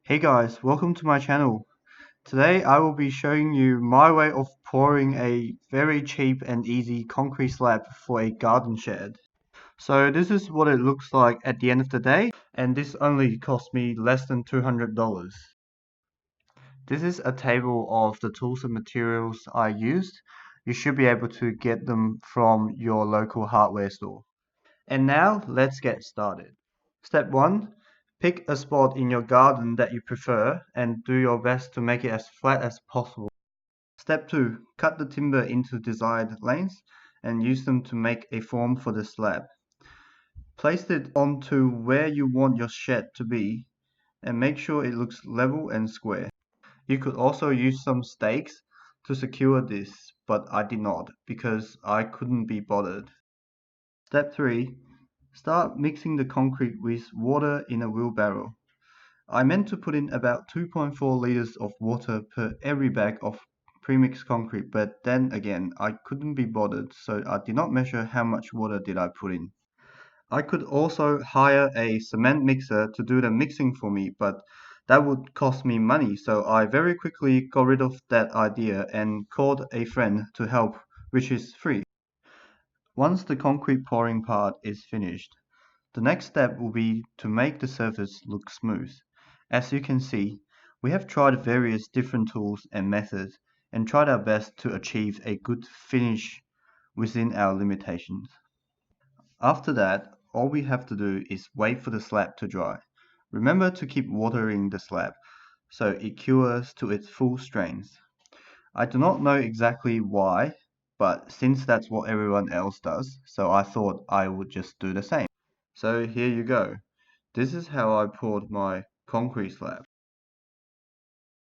Hey guys, welcome to my channel. Today I will be showing you my way of pouring a very cheap and easy concrete slab for a garden shed. So this is what it looks like at the end of the day, and this only cost me less than $200. This is a table of the tools and materials I used. You should be able to get them from your local hardware store. And now let's get started. Step 1. Pick a spot in your garden that you prefer and do your best to make it as flat as possible. Step 2. Cut the timber into desired lengths and use them to make a form for the slab. Place it onto where you want your shed to be and make sure it looks level and square. You could also use some stakes to secure this, but I did not because I couldn't be bothered. Step 3. Start mixing the concrete with water in a wheelbarrow. I meant to put in about 2.4 liters of water per every bag of premixed concrete, but then again, I couldn't be bothered, so I did not measure how much water did I put in. I could also hire a cement mixer to do the mixing for me, but that would cost me money, so I very quickly got rid of that idea and called a friend to help, which is free. Once the concrete pouring part is finished, the next step will be to make the surface look smooth. As you can see, we have tried various different tools and methods and tried our best to achieve a good finish within our limitations. After that, all we have to do is wait for the slab to dry. Remember to keep watering the slab so it cures to its full strength. I do not know exactly why, but since that's what everyone else does, so I thought I would just do the same. So here you go. This is how I poured my concrete slab.